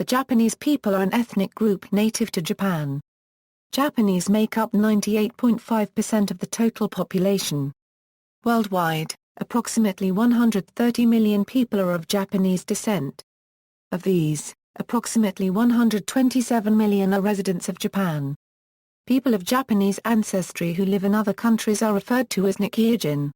The Japanese people are an ethnic group native to Japan. Japanese make up 98.5% of the total population. Worldwide, approximately 130 million people are of Japanese descent. Of these, approximately 127 million are residents of Japan. People of Japanese ancestry who live in other countries are referred to as nikkeijin.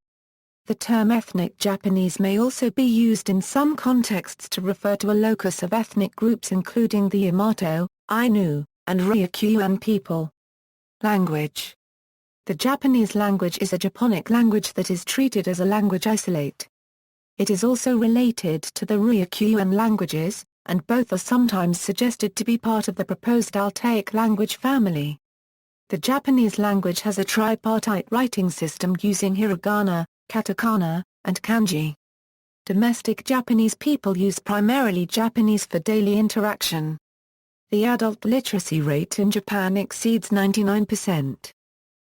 The term ethnic Japanese may also be used in some contexts to refer to a locus of ethnic groups including the Yamato, Ainu, and Ryukyuan people. Language. The Japanese language is a Japonic language that is treated as a language isolate. It is also related to the Ryukyuan languages, and both are sometimes suggested to be part of the proposed Altaic language family. The Japanese language has a tripartite writing system using hiragana, katakana, and kanji. Domestic Japanese people use primarily Japanese for daily interaction. The adult literacy rate in Japan exceeds 99%.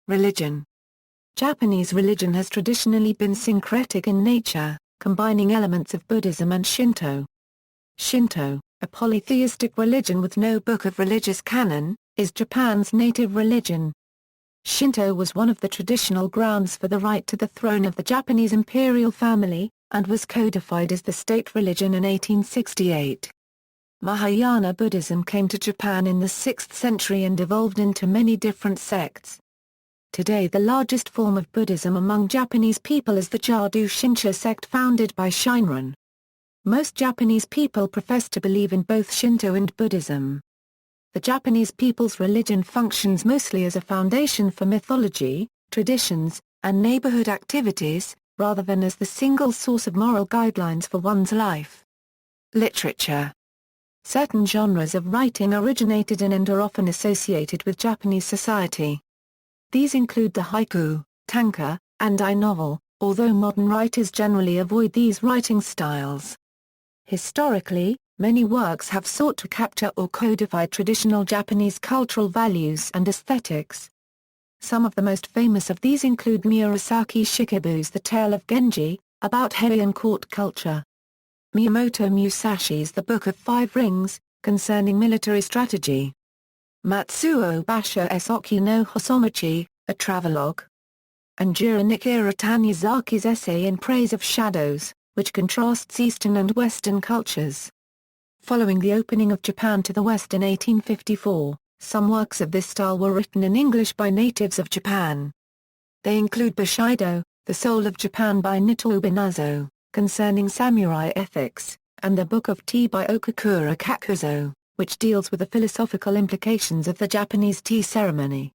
Religion. Japanese religion has traditionally been syncretic in nature, combining elements of Buddhism and Shinto. Shinto, a polytheistic religion with no book of religious canon, is Japan's native religion. Shinto was one of the traditional grounds for the right to the throne of the Japanese imperial family, and was codified as the state religion in 1868. Mahayana Buddhism came to Japan in the 6th century and evolved into many different sects. Today the largest form of Buddhism among Japanese people is the Jado Shincho sect founded by Shinran. Most Japanese people profess to believe in both Shinto and Buddhism. The Japanese people's religion functions mostly as a foundation for mythology, traditions, and neighborhood activities, rather than as the single source of moral guidelines for one's life. Literature. Certain genres of writing originated in and are often associated with Japanese society. These include the haiku, tanka, and I novel, although modern writers generally avoid these writing styles. Historically, many works have sought to capture or codify traditional Japanese cultural values and aesthetics. Some of the most famous of these include Murasaki Shikibu's The Tale of Genji, about Heian court culture. Miyamoto Musashi's The Book of Five Rings, concerning military strategy. Matsuo Basha's Oki no Hosomachi, a travelogue. And Juranichiro Tanizaki's essay in praise of shadows, which contrasts Eastern and Western cultures. Following the opening of Japan to the West in 1854, some works of this style were written in English by natives of Japan. They include Bushido, The Soul of Japan by Nito Binazo, concerning samurai ethics, and the Book of Tea by Okakura Kakuzo, which deals with the philosophical implications of the Japanese tea ceremony.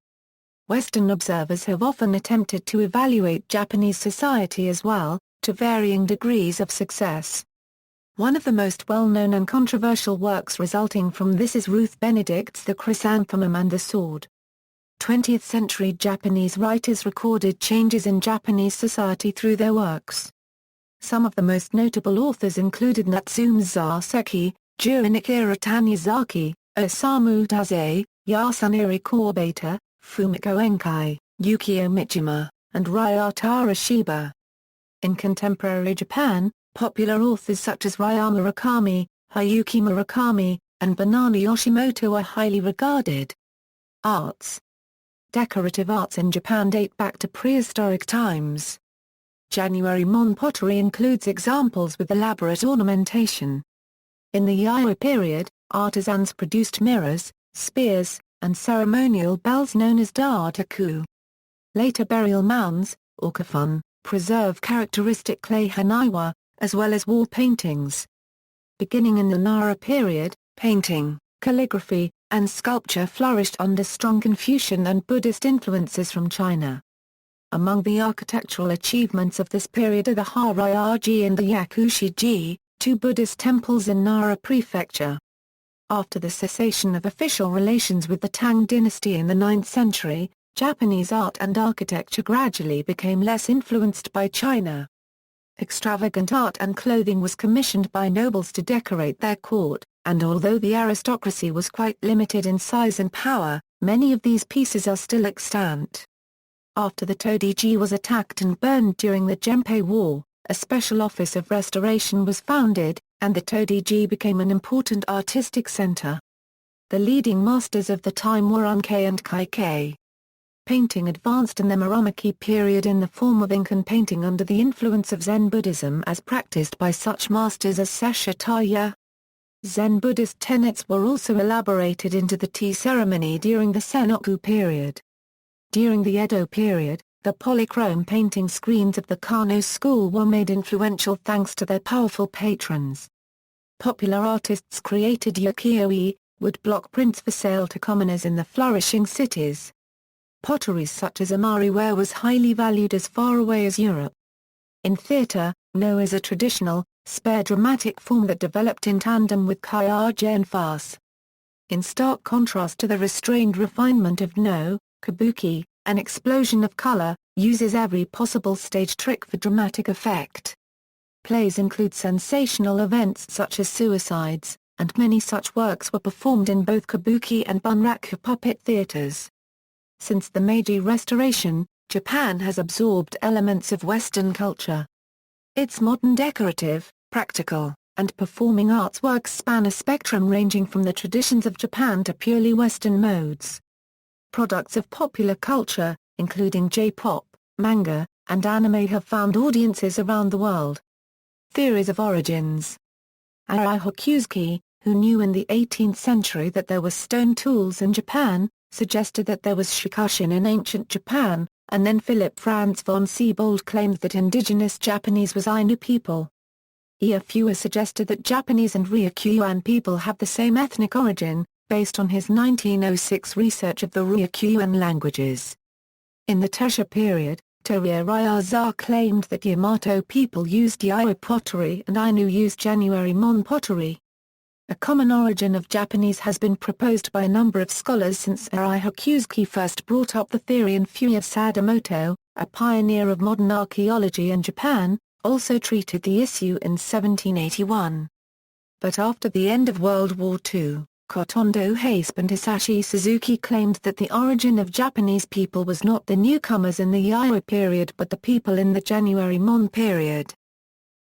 Western observers have often attempted to evaluate Japanese society as well, to varying degrees of success. One of the most well-known and controversial works resulting from this is Ruth Benedict's The Chrysanthemum and the Sword. 20th-century Japanese writers recorded changes in Japanese society through their works. Some of the most notable authors included Natsume Saseki, Juranichiro Tanizaki, Osamu Dazai, Yasunari Kawabata, Fumiko Enkai, Yukio Mishima, and Ryota Arashiba. In contemporary Japan, popular authors such as Ryama Murakami, Hayuki Murakami, and Banana Yoshimoto are highly regarded. Arts. Decorative arts in Japan date back to prehistoric times. January Mon pottery includes examples with elaborate ornamentation. In the Yayoi period, artisans produced mirrors, spears, and ceremonial bells known as dataku. Later burial mounds, or kafun, preserve characteristic clay haniwa, as well as wall paintings. Beginning in the Nara period, painting, calligraphy, and sculpture flourished under strong Confucian and Buddhist influences from China. Among the architectural achievements of this period are the Harayaji and the Yakushi-ji, two Buddhist temples in Nara Prefecture. After the cessation of official relations with the Tang dynasty in the 9th century, Japanese art and architecture gradually became less influenced by China. Extravagant art and clothing was commissioned by nobles to decorate their court, and although the aristocracy was quite limited in size and power, many of these pieces are still extant. After the Todiji was attacked and burned during the Genpei War, a special office of restoration was founded, and the Todiji became an important artistic center. The leading masters of the time were Unkei and Kaikei. Painting advanced in the Muromachi period in the form of Incan painting under the influence of Zen Buddhism as practiced by such masters as Sessataya. Zen Buddhist tenets were also elaborated into the tea ceremony during the Sengoku period. During the Edo period, the polychrome painting screens of the Kano school were made influential thanks to their powerful patrons. Popular artists created ukiyo-e, woodblock prints for sale to commoners in the flourishing cities. Pottery such as amari ware was highly valued as far away as Europe. In theatre, no is a traditional, spare dramatic form that developed in tandem with kaijin and farce. In stark contrast to the restrained refinement of no, kabuki, an explosion of color, uses every possible stage trick for dramatic effect. Plays include sensational events such as suicides, and many such works were performed in both kabuki and bunraku puppet theaters. Since the Meiji Restoration, Japan has absorbed elements of Western culture. Its modern decorative, practical, and performing arts works span a spectrum ranging from the traditions of Japan to purely Western modes. Products of popular culture, including J-pop, manga, and anime have found audiences around the world. Theories of origins. Arai Hokusuke, who knew in the 18th century that there were stone tools in Japan, suggested that there was shakushin in ancient Japan, and then Philip Franz von Siebold claimed that indigenous Japanese was Ainu people. Iofua suggested that Japanese and Ryukyuan people have the same ethnic origin, based on his 1906 research of the Ryukyuan languages. In the Taisha period, Toria Ryaza claimed that Yamato people used Yaiwa pottery and Ainu used January Mon pottery. A common origin of Japanese has been proposed by a number of scholars since Arai Hokusuke first brought up the theory, and Fuya Sadamoto, a pioneer of modern archaeology in Japan, also treated the issue in 1781. But after the end of World War II, Kotondo Haspe and Hisashi Suzuki claimed that the origin of Japanese people was not the newcomers in the Yaiwa period but the people in the January Mon period.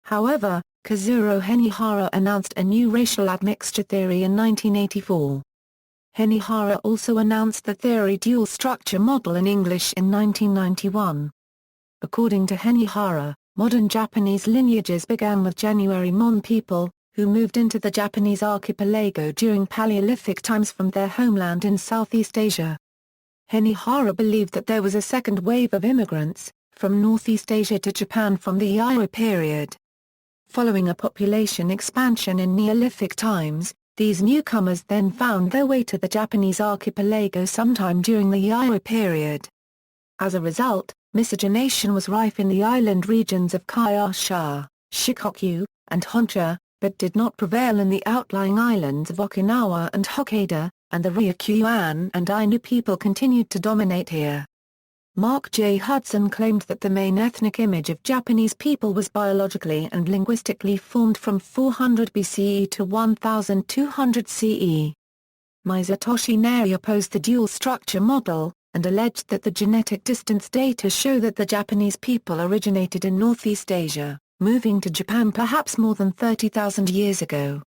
However, Kazuro Henihara announced a new racial admixture theory in 1984. Henihara also announced the theory dual structure model in English in 1991. According to Henihara, modern Japanese lineages began with January Mon people, who moved into the Japanese archipelago during Paleolithic times from their homeland in Southeast Asia. Henihara believed that there was a second wave of immigrants, from Northeast Asia to Japan from the Yaiwa period. Following a population expansion in Neolithic times, these newcomers then found their way to the Japanese archipelago sometime during the Yaiwa period. As a result, miscegenation was rife in the island regions of Kyushu, Shikoku, and Honshu, but did not prevail in the outlying islands of Okinawa and Hokkaido, and the Ryukyuan and Ainu people continued to dominate here. Mark J. Hudson claimed that the main ethnic image of Japanese people was biologically and linguistically formed from 400 BCE to 1200 CE. Masatoshi Neri opposed the dual structure model, and alleged that the genetic distance data show that the Japanese people originated in Northeast Asia, moving to Japan perhaps more than 30,000 years ago.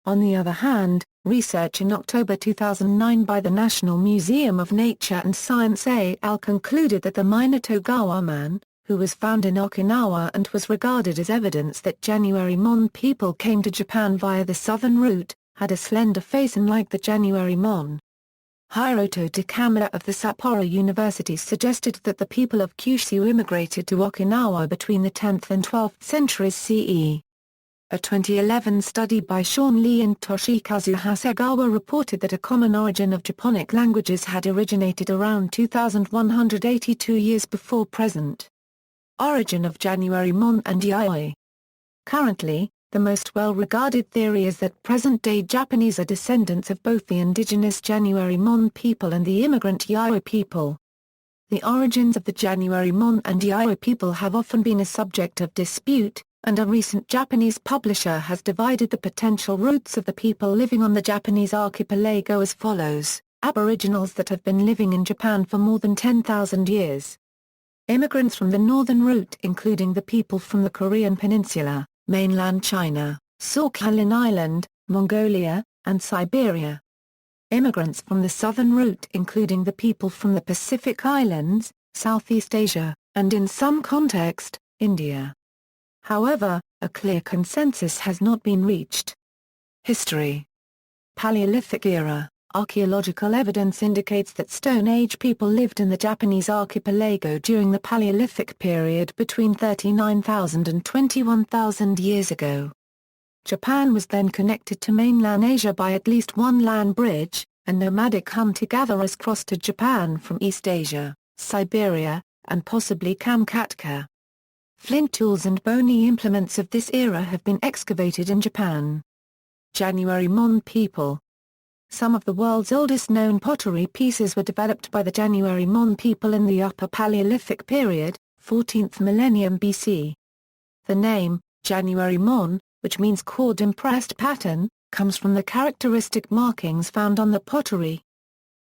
On the other hand, research in October 2009 by the National Museum of Nature and Science (AL) concluded that the Minato-gawa man, who was found in Okinawa and was regarded as evidence that January Mon people came to Japan via the southern route, had a slender face unlike the January Mon. Hiroto Takamura of the Sapporo University suggested that the people of Kyushu immigrated to Okinawa between the 10th and 12th centuries CE. A 2011 study by Sean Lee and Toshikazu Hasegawa reported that a common origin of Japonic languages had originated around 2182 years before present. Origin of January Mon and Yaiwa. Currently, the most well-regarded theory is that present-day Japanese are descendants of both the indigenous January Mon people and the immigrant Yaiwa people. The origins of the January Mon and Yaiwa people have often been a subject of dispute, and a recent Japanese publisher has divided the potential roots of the people living on the Japanese archipelago as follows: Aboriginals that have been living in Japan for more than 10,000 years. Immigrants from the northern route including the people from the Korean peninsula, mainland China, Sakhalin Island, Mongolia, and Siberia. Immigrants from the southern route including the people from the Pacific Islands, Southeast Asia, and in some context, India. However, a clear consensus has not been reached. History. Paleolithic era. Archaeological evidence indicates that Stone Age people lived in the Japanese archipelago during the Paleolithic period between 39,000 and 21,000 years ago. Japan was then connected to mainland Asia by at least one land bridge, and nomadic hunter-gatherers crossed to Japan from East Asia, Siberia, and possibly Kamchatka. Flint tools and bony implements of this era have been excavated in Japan. January Mon people. Some of the world's oldest known pottery pieces were developed by the January Mon people in the Upper Paleolithic period, 14th millennium BC. The name, January Mon, which means cord impressed pattern, comes from the characteristic markings found on the pottery.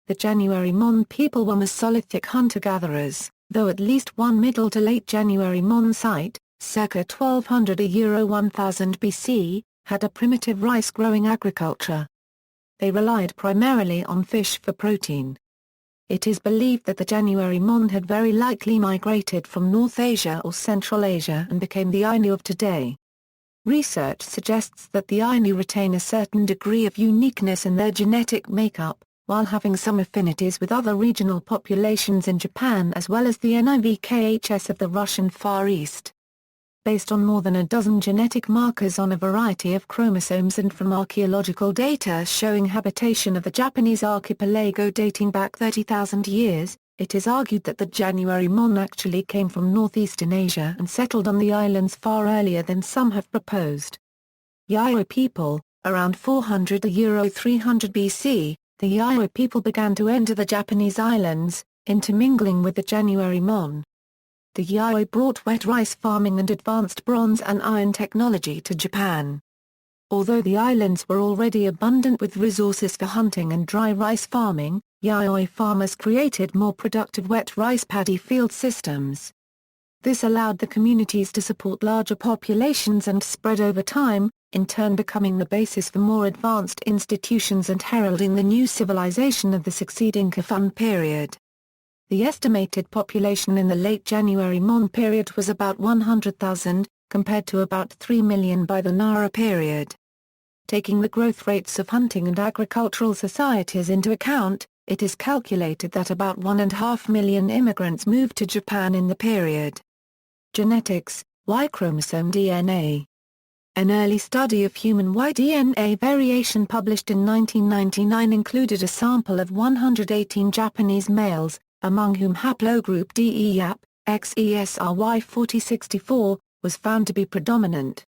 The January Mon people were Mesolithic hunter-gatherers, though at least one Middle to Late January Mon site, circa 1200 1000 BC, had a primitive rice-growing agriculture. They relied primarily on fish for protein. It is believed that the January Mon had very likely migrated from North Asia or Central Asia and became the Ainu of today. Research suggests that the Ainu retain a certain degree of uniqueness in their genetic makeup, while having some affinities with other regional populations in Japan as well as the NIVKHS of the Russian Far East. Based on more than a dozen genetic markers on a variety of chromosomes and from archaeological data showing habitation of the Japanese archipelago dating back 30,000 years, it is argued that the January Mon actually came from northeastern Asia and settled on the islands far earlier than some have proposed. Yayoi people, around 400 to 300 BC, the Yayoi people began to enter the Japanese islands, intermingling with the January Mon. The Yayoi brought wet rice farming and advanced bronze and iron technology to Japan. Although the islands were already abundant with resources for hunting and dry rice farming, Yayoi farmers created more productive wet rice paddy field systems. This allowed the communities to support larger populations and spread over time, in turn becoming the basis for more advanced institutions and heralding the new civilization of the succeeding Kofun period. The estimated population in the late January Mon period was about 100,000, compared to about 3 million by the Nara period. Taking the growth rates of hunting and agricultural societies into account, it is calculated that about 1.5 million immigrants moved to Japan in the period. Genetics, Y chromosome DNA. An early study of human Y DNA variation published in 1999 included a sample of 118 Japanese males, among whom haplogroup DE-YAP, XESRY4064, was found to be predominant.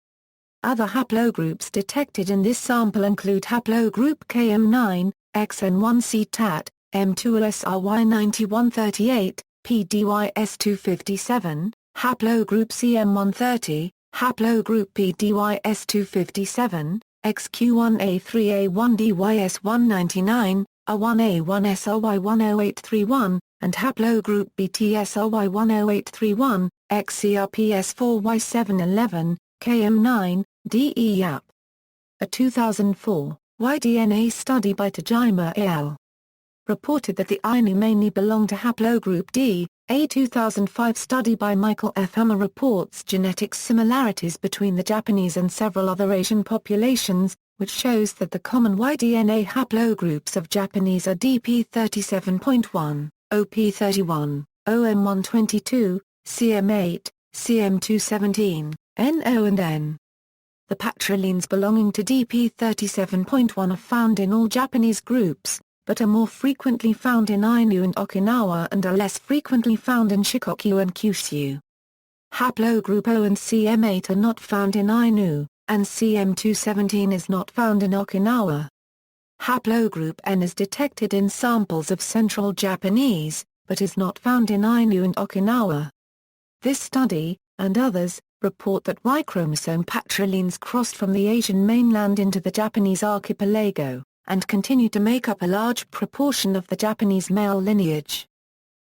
Other haplogroups detected in this sample include haplogroup KM9, XN1C-TAT, M2OSRY9138, PDYS257, haplogroup CM130, haplogroup PDYS257, XQ1A3A1DYS199, A1A1SRY10831, and haplogroup BTSRY10831, XCRPS4Y711, KM9, DE-YAP. A 2004, Y-DNA study by Tajima et al. Reported that the Ainu mainly belong to haplogroup D. A 2005 study by Michael F. Hummer reports genetic similarities between the Japanese and several other Asian populations, which shows that the common Y-DNA haplogroups of Japanese are DP37.1, OP31, OM122, CM8, CM217, NO and N. The patriline's belonging to DP37.1 are found in all Japanese groups, but are more frequently found in Ainu and Okinawa and are less frequently found in Shikoku and Kyushu. Haplogroup O and CM8 are not found in Ainu, and CM217 is not found in Okinawa. Haplogroup N is detected in samples of Central Japanese, but is not found in Ainu and Okinawa. This study, and others, report that Y chromosome patrilines crossed from the Asian mainland into the Japanese archipelago, and continue to make up a large proportion of the Japanese male lineage.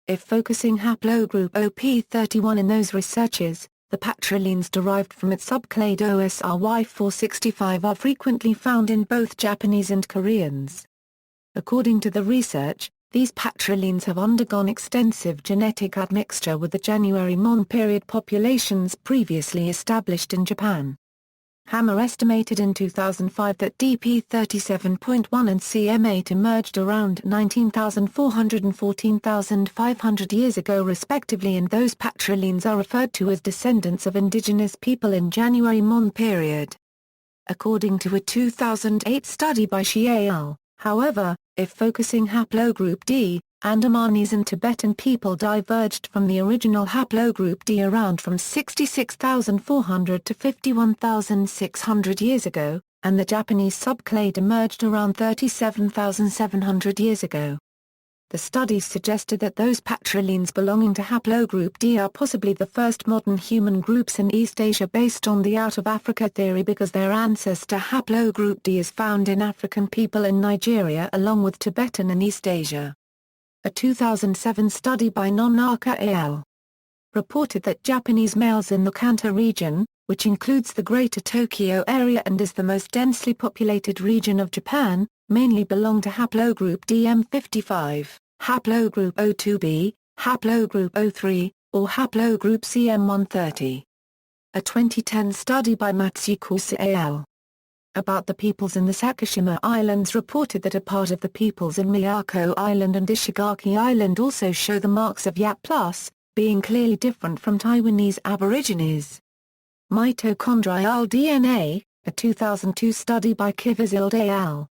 If focusing haplogroup OP31 in those researches, the patrilineals derived from its subclade OSRY465 are frequently found in both Japanese and Koreans. According to the research, these patrilineals have undergone extensive genetic admixture with the January-Mon period populations previously established in Japan. Hammer estimated in 2005 that DP37.1 and CM8 emerged around 19,400 and 14,500 years ago respectively, and those patrilineals are referred to as descendants of indigenous people in January-Mon period. According to a 2008 study by Shi et al., however, if focusing haplogroup D, Andamanese and Tibetan people diverged from the original haplogroup D around from 66,400 to 51,600 years ago, and the Japanese subclade emerged around 37,700 years ago. The studies suggested that those patrilineals belonging to haplogroup D are possibly the first modern human groups in East Asia based on the out-of-Africa theory, because their ancestor haplogroup D is found in African people in Nigeria along with Tibetan and East Asia. A 2007 study by Nonaka et al. Reported that Japanese males in the Kanto region, which includes the Greater Tokyo area and is the most densely populated region of Japan, mainly belong to haplogroup DM55, haplogroup O2b, haplogroup O3, or haplogroup CM130. A 2010 study by Matsukoshi et al. About the peoples in the Sakishima Islands reported that a part of the peoples in Miyako Island and Ishigaki Island also show the marks of Yap+, being clearly different from Taiwanese aborigines. Mitochondrial DNA, a 2002 study by Kivisild et al.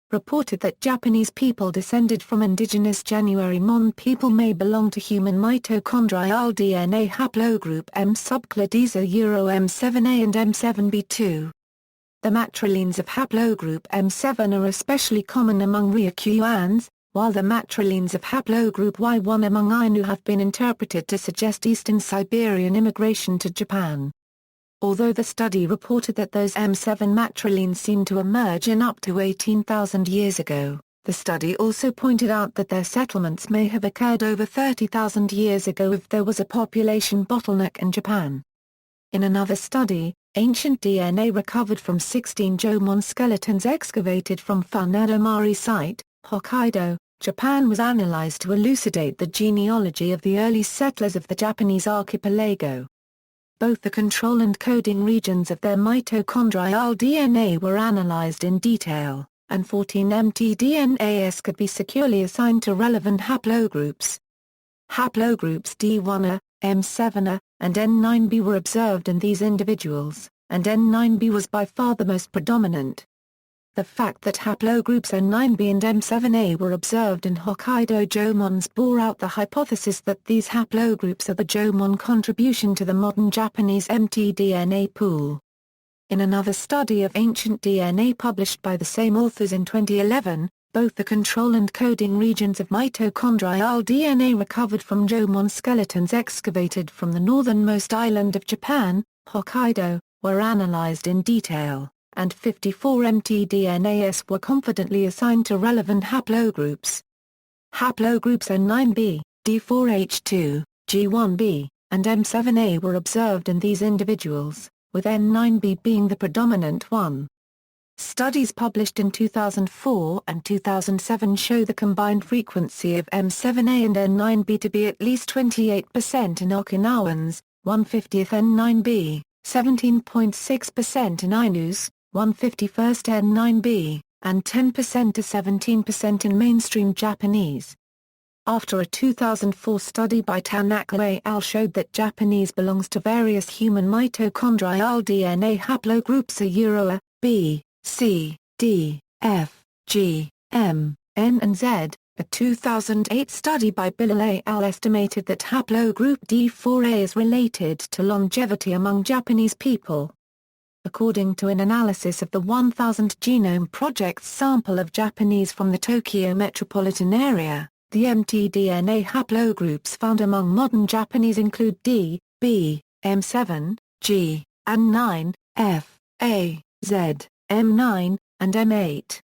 Reported that Japanese people descended from indigenous January-Mon people may belong to human mitochondrial DNA haplogroup M subclade Euro M7A and M7B2. The matrilineals of haplogroup M7 are especially common among Ryukyuans, while the matrilineals of haplogroup Y1 among Ainu have been interpreted to suggest Eastern Siberian immigration to Japan. Although the study reported that those M7 matrilineals seem to emerge in up to 18,000 years ago, the study also pointed out that their settlements may have occurred over 30,000 years ago if there was a population bottleneck in Japan. In another study, ancient DNA recovered from 16 Jomon skeletons excavated from Funadomari site, Hokkaido, Japan was analyzed to elucidate the genealogy of the early settlers of the Japanese archipelago. Both the control and coding regions of their mitochondrial DNA were analyzed in detail, and 14 mtDNAs could be securely assigned to relevant haplogroups. Haplogroups D1A, M7A, and N9B were observed in these individuals, and N9B was by far the most predominant. The fact that haplogroups N9B and M7A were observed in Hokkaido Jomons bore out the hypothesis that these haplogroups are the Jomon contribution to the modern Japanese mtDNA pool. In another study of ancient DNA published by the same authors in 2011, both the control and coding regions of mitochondrial DNA recovered from Jomon skeletons excavated from the northernmost island of Japan, Hokkaido, were analyzed in detail, and 54 mtDNAs were confidently assigned to relevant haplogroups. Haplogroups N9B, D4H2, G1B, and M7A were observed in these individuals, with N9B being the predominant one. Studies published in 2004 and 2007 show the combined frequency of M7A and N9B to be at least 28% in Okinawans, 1/50th N9B, 17.6% in Ainus, 1/51st N9B, and 10% to 17% in mainstream Japanese. After a 2004 study by Tanaka et al. Showed that Japanese belongs to various human mitochondrial DNA haplogroups A, B, C, D, F, G, M, N and Z, a 2008 study by Billal et al. Estimated that haplogroup D4A is related to longevity among Japanese people. According to an analysis of the 1000 Genome Project's sample of Japanese from the Tokyo metropolitan area, the mtDNA haplogroups found among modern Japanese include D, B, M7, G, and 9, F, A, Z, M9, and M8.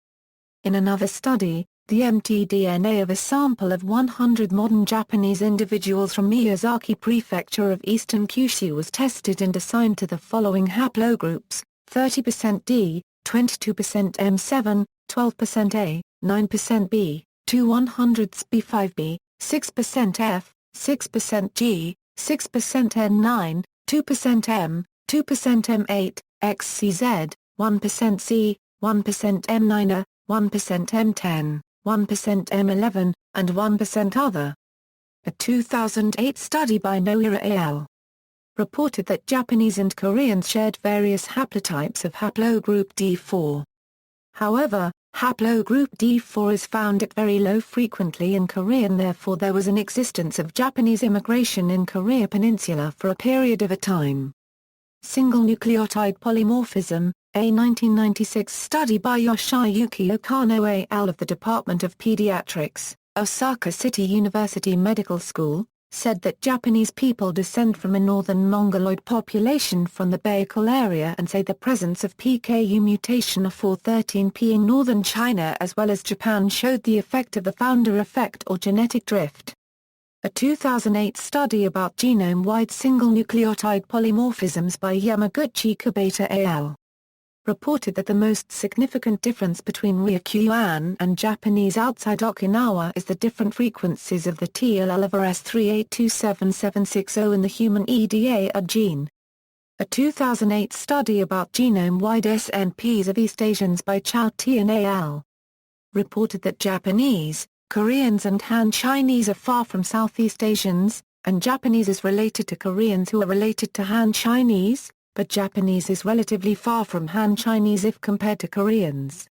In another study, The mtDNA of a sample of 100 modern Japanese individuals from Miyazaki Prefecture of Eastern Kyushu was tested and assigned to the following haplogroups: 30% D, 22% M7, 12% A, 9% B, 2/100ths B5B, 6% F, 6% G, 6% N9, 2% M, 2% M8, XCZ, 1% C, 1% M9A, 1% M10, 1% M11, and 1% other. A 2008 study by Noira al. reported that Japanese and Koreans shared various haplotypes of haplogroup D4. However, haplogroup D4 is found at very low frequently in Korean, therefore there was an existence of Japanese immigration in Korea Peninsula for a period of a time. Single nucleotide polymorphism, a 1996 study by Yoshiyuki Okano et al. Of the Department of Pediatrics, Osaka City University Medical School, said that Japanese people descend from a northern Mongoloid population from the Baikal area and say the presence of PKU mutation of 413P in northern China as well as Japan showed the effect of the founder effect or genetic drift. A 2008 study about genome-wide single nucleotide polymorphisms by Yamaguchi Kubota et al. reported that the most significant difference between Ryukyuan and Japanese outside Okinawa is the different frequencies of the TLLVRS3827760 in the human EDA gene. A 2008 study about genome-wide SNPs of East Asians by Chao Tian et al. reported that Japanese, Koreans and Han Chinese are far from Southeast Asians, and Japanese is related to Koreans who are related to Han Chinese, but Japanese is relatively far from Han Chinese if compared to Koreans.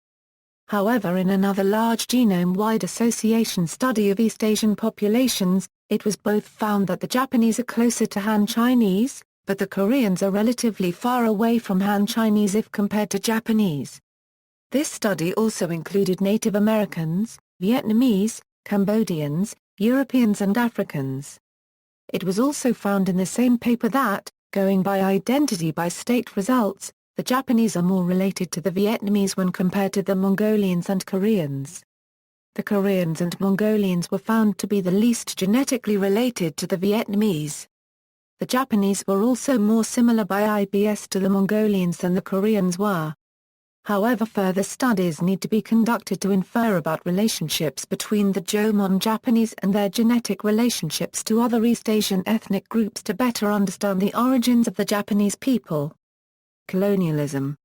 However, in another large genome-wide association study of East Asian populations, it was both found that the Japanese are closer to Han Chinese, but the Koreans are relatively far away from Han Chinese if compared to Japanese. This study also included Native Americans, Vietnamese, Cambodians, Europeans and Africans. It was also found in the same paper that, going by identity by state results, the Japanese are more related to the Vietnamese when compared to the Mongolians and Koreans. The Koreans and Mongolians were found to be the least genetically related to the Vietnamese. The Japanese were also more similar by IBS to the Mongolians than the Koreans were. However, further studies need to be conducted to infer about relationships between the Jomon Japanese and their genetic relationships to other East Asian ethnic groups to better understand the origins of the Japanese people. Colonialism.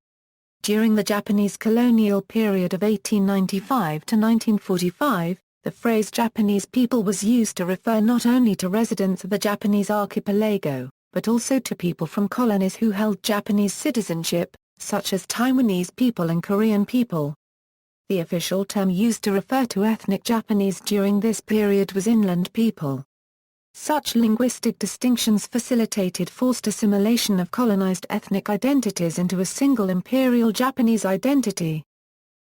During the Japanese colonial period of 1895 to 1945, the phrase Japanese people was used to refer not only to residents of the Japanese archipelago, but also to people from colonies who held Japanese citizenship, such as Taiwanese people and Korean people. The official term used to refer to ethnic Japanese during this period was inland people. Such linguistic distinctions facilitated forced assimilation of colonized ethnic identities into a single imperial Japanese identity.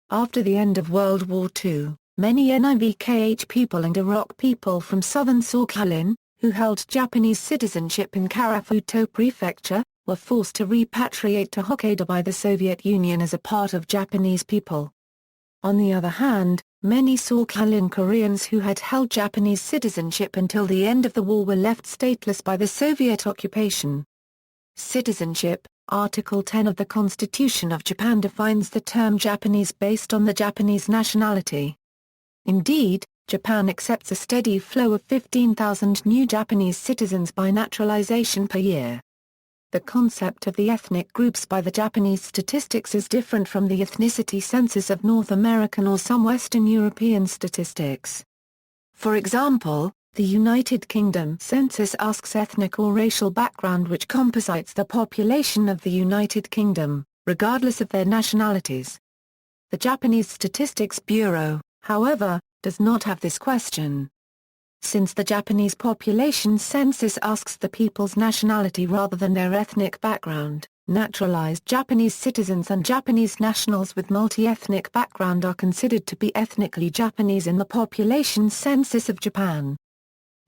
After the end of World War II, many Nikkeijin people and Iraq people from southern Sakhalin, who held Japanese citizenship in Karafuto Prefecture, were forced to repatriate to Hokkaido by the Soviet Union as a part of Japanese people. On the other hand, many Sakhalin Koreans who had held Japanese citizenship until the end of the war were left stateless by the Soviet occupation. Citizenship. Article 10 of the Constitution of Japan defines the term Japanese based on the Japanese nationality. Indeed, Japan accepts a steady flow of 15,000 new Japanese citizens by naturalization per year. The concept of the ethnic groups by the Japanese statistics is different from the ethnicity census of North American or some Western European statistics. For example, the United Kingdom census asks ethnic or racial background, which composites the population of the United Kingdom, regardless of their nationalities. The Japanese Statistics Bureau, however, does not have this question. Since the Japanese population census asks the people's nationality rather than their ethnic background, naturalized Japanese citizens and Japanese nationals with multi-ethnic background are considered to be ethnically Japanese in the population census of Japan.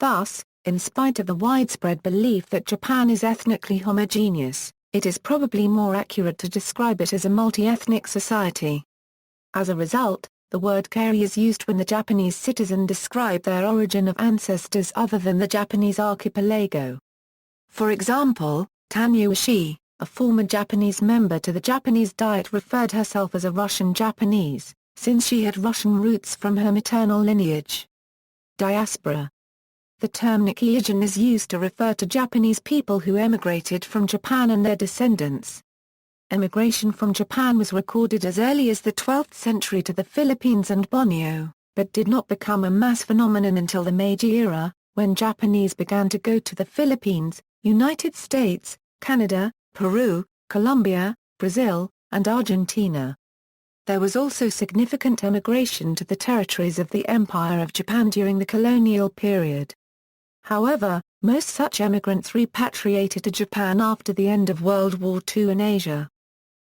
Thus, in spite of the widespread belief that Japan is ethnically homogeneous, it is probably more accurate to describe it as a multi-ethnic society. As a result, the word keri is used when the Japanese citizen describe their origin of ancestors other than the Japanese archipelago. For example, Tanya Ishii, a former Japanese member to the Japanese Diet, referred herself as a Russian Japanese, since she had Russian roots from her maternal lineage. Diaspora. The term nikkeijin is used to refer to Japanese people who emigrated from Japan and their descendants. Emigration from Japan was recorded as early as the 12th century to the Philippines and Borneo, but did not become a mass phenomenon until the Meiji era, when Japanese began to go to the Philippines, United States, Canada, Peru, Colombia, Brazil, and Argentina. There was also significant emigration to the territories of the Empire of Japan during the colonial period. However, most such emigrants repatriated to Japan after the end of World War II in Asia.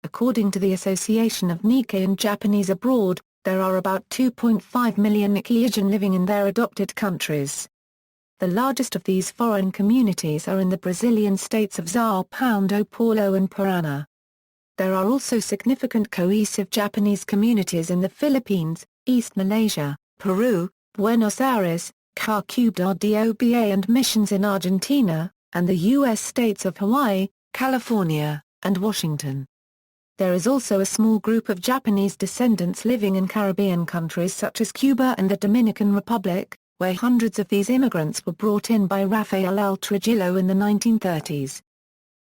According to the Association of Nikkei Japanese Abroad, there are about 2.5 million nikkeijin living in their adopted countries. The largest of these foreign communities are in the Brazilian states of São Paulo and Paraná. There are also significant cohesive Japanese communities in the Philippines, East Malaysia, Peru, Buenos Aires, Cabo and Missions in Argentina, and the U.S. states of Hawaii, California, and Washington. There is also a small group of Japanese descendants living in Caribbean countries such as Cuba and the Dominican Republic, where hundreds of these immigrants were brought in by Rafael L. Trujillo in the 1930s.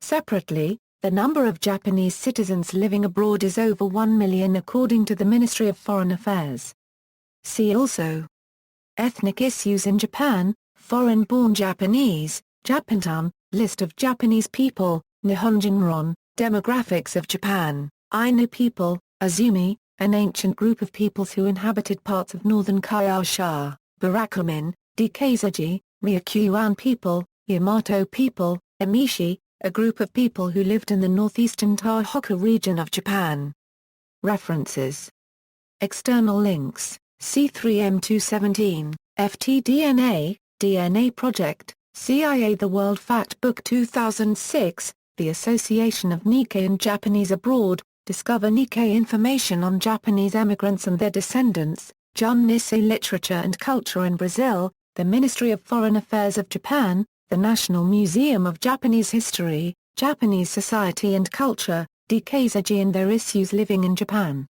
Separately, the number of Japanese citizens living abroad is over 1 million according to the Ministry of Foreign Affairs. See also: Ethnic issues in Japan, Foreign-born Japanese, Japantown, List of Japanese people, Nihonjin, Demographics of Japan, Ainu people, Azumi, an ancient group of peoples who inhabited parts of northern Kyushu, Barakumin, Nikkeijin, Ryukyuan people, Yamato people, Emishi, a group of people who lived in the northeastern Tohoku region of Japan. References. External links: C3M217, FTDNA, DNA Project, CIA. The World Fact Book 2006, The Association of Nikkei Japanese Abroad, Discover Nikkei Information on Japanese Emigrants and Their Descendants, Jun Nisei Literature and Culture in Brazil, the Ministry of Foreign Affairs of Japan, the National Museum of Japanese History, Japanese Society and Culture, Nikkeijin and Their Issues Living in Japan.